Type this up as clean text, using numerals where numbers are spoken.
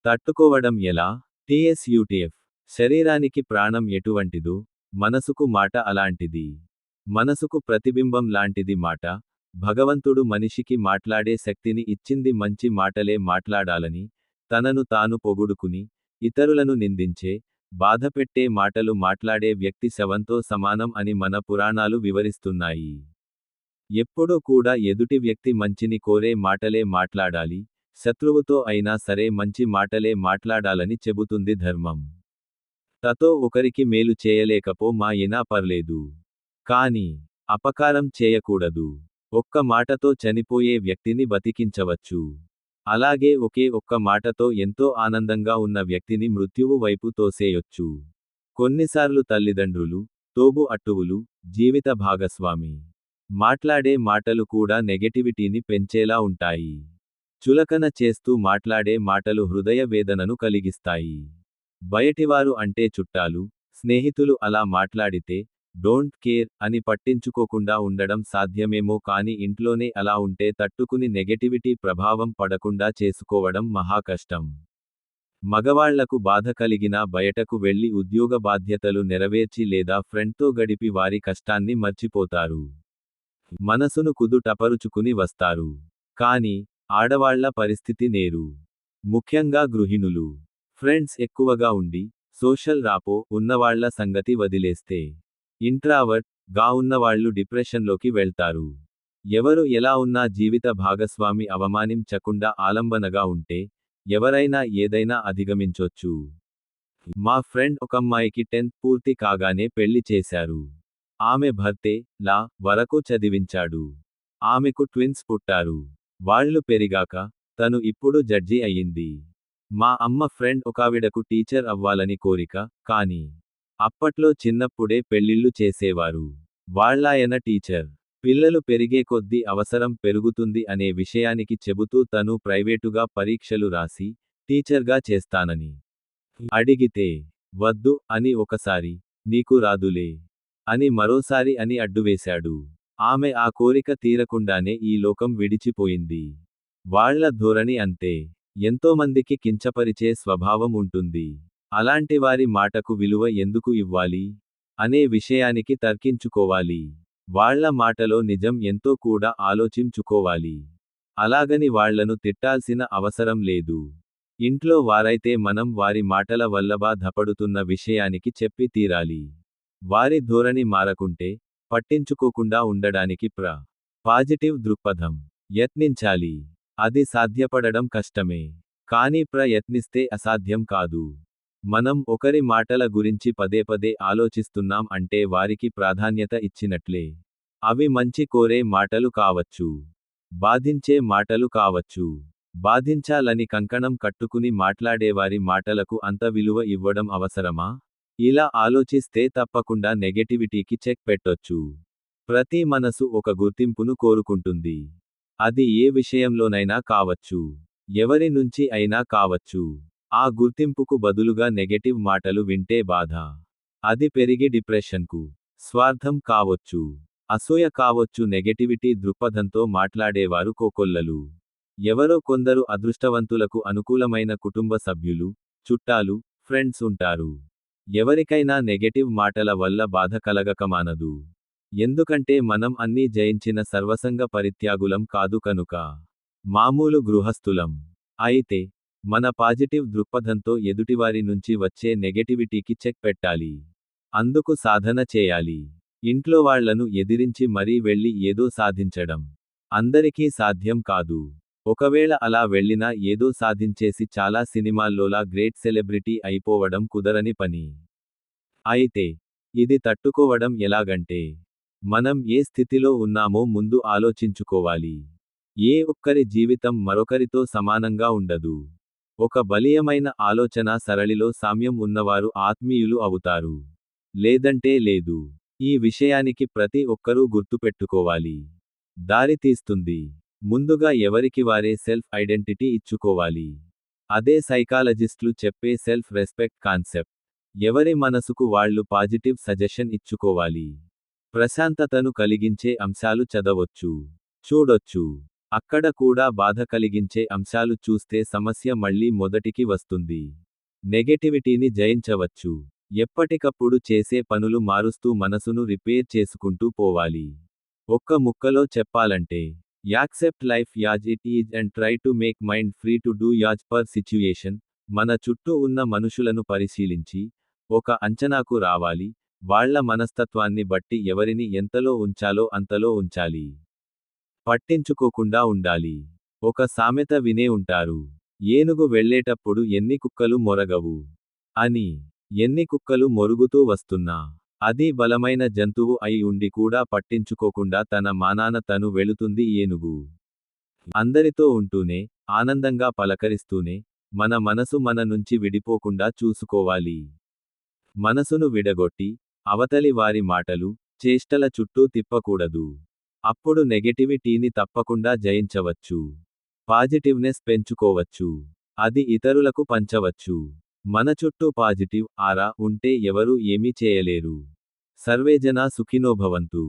తట్టుకోవడం ఎలా? TSUTF. శరీరానికి ప్రాణం ఎటువంటిదో, మనసుకు మాట అలాంటిది. మనసుకు ప్రతిబింబం లాంటిది మాట. భగవంతుడు మనిషికి మాట్లాడే శక్తిని ఇచ్చింది మంచి మాటలే మాట్లాడాలని, తనను తాను పొగుడుకుని, ఇతరులను నిందించే, బాధపెట్టే మాటలు మాట్లాడే వ్యక్తి శవంతో సమానం అని మన పురాణాలు వివరిస్తున్నాయి. ఎప్పుడూ కూడా ఎదుటి వ్యక్తి మంచిని కోరే మాటలే మాట్లాడాలి, శత్రువుతో అయినా సరే మంచి మాటలే మాట్లాడాలని చెబుతుంది ధర్మం. తతో ఒకరికి మేలు చేయలేకపో మాయినా పర్లేదు. కానీ, అపకారం చేయకూడదు. ఒక్క మాటతో చనిపోయే వ్యక్తిని బతికించవచ్చు. అలాగే ఒకే ఒక్క మాటతో ఎంతో ఆనందంగా ఉన్న వ్యక్తిని మృత్యువు వైపు తోసేయొచ్చు. కొన్నిసార్లు తల్లిదండ్రులు, తోబు అట్టువులు, జీవిత భాగస్వామి మాట్లాడే మాటలు కూడా నెగటివిటీని పెంచేలా ఉంటాయి. చులకన చేస్తూ మాట్లాడే మాటలు హృదయ వేదనను కలిగిస్తాయి. బయటివారు అంటే చుట్టాలు, స్నేహితులు అలా మాట్లాడితే, డోంట్ కేర్ అని పట్టించుకోకుండా ఉండడం సాధ్యమేమో కానీ ఇంట్లోనే అలా ఉంటే తట్టుకుని నెగటివిటీ ప్రభావం పడకుండా చేసుకోవడం మహా కష్టం. మగవాళ్లకు బాధ కలిగినా బయటకు వెళ్లి ఉద్యోగ బాధ్యతలు నెరవేర్చి లేదా ఫ్రెండ్తో గడిపి వారి కష్టాన్ని మర్చిపోతారు. మనసును కుదుటపరుచుకుని వస్తారు. కానీ, ఆడవాళ్ల పరిస్థితి నేరు. ముఖ్యంగా గృహిణులు. ఫ్రెండ్స్ ఎక్కువగా ఉండి, సోషల్ రాపో ఉన్నవాళ్ల సంగతి వదిలేస్తే, ఇంట్రావర్ట్ గా ఉన్నవాళ్లు డిప్రెషన్లోకి వెళ్తారు. ఎవరు ఎలా ఉన్నా జీవిత భాగస్వామి అవమానించకుండా ఆలంబనగా ఉంటే, ఎవరైనా ఏదైనా అధిగమించొచ్చు. మా ఫ్రెండ్ ఒకమ్మాయికి 10th పూర్తి కాగానే పెళ్లి చేశారు. ఆమె భర్తే లా వరకు చదివించాడు. ఆమెకు ట్విన్స్ పుట్టారు. వాళ్ళు పెరిగాక, తను ఇప్పుడు జడ్జి అయ్యింది. మా అమ్మ ఫ్రెండ్ ఒకావిడకు టీచర్ అవ్వాలని కోరిక, కానీ అప్పట్లో చిన్నప్పుడే పెళ్లిళ్లు చేసేవారు. వాళ్ళాయన టీచర్. పిల్లలు పెరిగే కొద్దీ అవసరం పెరుగుతుంది అనే విషయానికి చెబుతూ తను ప్రైవేటుగా పరీక్షలు రాసి, టీచర్గా చేస్తానని అడిగితే, వద్దు అని ఒకసారి, నీకు రాదులే అని మరోసారి అని అడ్డువేశాడు. ఆమె ఆ కోరిక తీరకుండానే ఈ లోకం విడిచిపోయింది. వాళ్ళ ధోరణి అంతే. ఎంతోమందికి కించపరిచే స్వభావం ఉంటుంది. అలాంటి వారి మాటకు విలువ ఎందుకు ఇవ్వాలి? అనే విషయానికి తర్కించుకోవాలి. వాళ్ళ మాటలో నిజం ఎంతో కూడా ఆలోచించుకోవాలి. అలాగని వాళ్లను తిట్టాల్సిన అవసరం లేదు. ఇంట్లో వారైతే మనం వారి మాటల వల్ల బాధపడుతున్న విషయానికి చెప్పి తీరాలి. వారి ధోరణి మారకుంటే, పట్టించుకోకుండా ఉండడానికి పాజిటివ్ దృక్పథం యత్నించాలి. అది సాధ్యపడడం కష్టమే. కానీ యత్నిస్తే అసాధ్యం కాదు. మనం ఒకరి మాటల గురించి పదే పదే ఆలోచిస్తున్నాం అంటే వారికి ప్రాధాన్యత ఇచ్చినట్లే. అవి మంచి కోరే మాటలు కావచ్చు. బాధించే మాటలు కావచ్చు. బాధించాలని కంకణం కట్టుకుని మాట్లాడేవారి మాటలకు అంత విలువ ఇవ్వడం అవసరమా? ఇలా ఆలోచిస్తే తప్పకుండా నెగటివిటీకి చెక్ పెట్టొచ్చు. ప్రతి మనసు ఒక గుర్తింపును కోరుకుంటుంది. అది ఏ విషయంలోనైనా కావచ్చు. ఎవరి నుంచి అయినా కావచ్చు. ఆ గుర్తింపుకు బదులుగా నెగటివ్ మాటలు వింటే బాధ. అది పెరిగి డిప్రెషన్కు, స్వార్థం కావొచ్చు, అసూయ కావొచ్చు. నెగటివిటీ దృక్పథంతో మాట్లాడేవారు కోకొల్లలు. ఎవరో కొందరు అదృష్టవంతులకు అనుకూలమైన కుటుంబ సభ్యులు, చుట్టాలు, ఫ్రెండ్స్ ఉంటారు. ఎవరికైనా నెగటివ్ మాటల వల్ల బాధ కలగకమానదు. ఎందుకంటే మనం అన్నీ జయించిన సర్వసంగ పరిత్యాగులం కాదు కనుక. మామూలు గృహస్థులం. అయితే, మన పాజిటివ్ దృక్పథంతో ఎదుటివారి నుంచి వచ్చే నెగటివిటీకి చెక్ పెట్టాలి. అందుకు సాధన చేయాలి. ఇంట్లో వాళ్లను ఎదిరించి మరీ వెళ్లి ఏదో సాధించడం అందరికీ సాధ్యం కాదు. ఒకవేళ అలా వెళ్ళినా ఏదో సాధించేసి చాలా సినిమాల్లోలా గ్రేట్ సెలబ్రిటీ అయిపోవడం కుదరని పని. అయితే, ఇది తట్టుకోవడం ఎలాగంటే, మనం ఏ స్థితిలో ఉన్నామో ముందు ఆలోచించుకోవాలి. ఏ ఒక్కరి జీవితం మరొకరితో సమానంగా ఉండదు. ఒక బలీయమైన ఆలోచనా సరళిలో సామ్యం ఉన్నవారు ఆత్మీయులు అవుతారు. లేదంటే లేదు. ఈ విషయానికి ప్రతి ఒక్కరూ గుర్తుపెట్టుకోవాలి. దారి తీస్తుంది. ముందుగా ఎవరికి వారే సెల్ఫ్ ఐడెంటిటీ ఇచ్చుకోవాలి. అదే సైకాలజిస్టులు చెప్పే సెల్ఫ్ రెస్పెక్ట్ కాన్సెప్ట్. ఎవరి మనసుకు వాళ్ళు పాజిటివ్ సజెషన్ ఇచ్చుకోవాలి. ప్రశాంతతను కలిగించే అంశాలు చదవొచ్చు, చూడొచ్చు. అక్కడ కూడా బాధ కలిగించే అంశాలు చూస్తే సమస్య మళ్ళీ మొదటికి వస్తుంది. నెగటివిటీని జయించవచ్చు. ఎప్పటికప్పుడు చేసే పనులు మారుస్తూ మనసును రిపేర్ చేసుకుంటూ పోవాలి. ఒక్క ముక్కలో చెప్పాలంటే, accept life as it is and try to make mind free to do as per situation. మన చుట్టూ ఉన్న మనుషులను పరిశీలించి, ఒక అంచనాకు రావాలి, వాళ్ళ మనస్తత్వాన్ని బట్టి ఎవరిని ఎంతలో ఉంచాలో అంతలో ఉంచాలి. పట్టించుకోకుండా ఉండాలి. ఒక సామెత వినే ఉంటారు. ఏనుగు వెళ్ళేటప్పుడు ఎన్ని కుక్కలు మొరగవు అని. ఎన్ని కుక్కలు మొరుగుతూ వస్తున్నా, అది బలమైన జంతువు అయి ఉండి కూడా పట్టించుకోకుండా తన మానాన తను వెళుతుంది ఏనుగు. అందరితో ఉంటూనే, ఆనందంగా పలకరిస్తూనే, మన మనసు మన నుంచి విడిపోకుండా చూసుకోవాలి. మనసును విడగొట్టి, అవతలి వారి మాటలు, చేష్టల చుట్టూ తిప్పకూడదు. అప్పుడు నెగటివిటీని తప్పకుండా జయించవచ్చు. పాజిటివ్నెస్ పెంచుకోవచ్చు. అది ఇతరులకు పంచవచ్చు. మన చుట్టూ పాజిటివ్ ఆరా ఉంటే ఎవరూ ఏమీ చేయలేరు. సర్వేజనా సుఖినో భవంతు.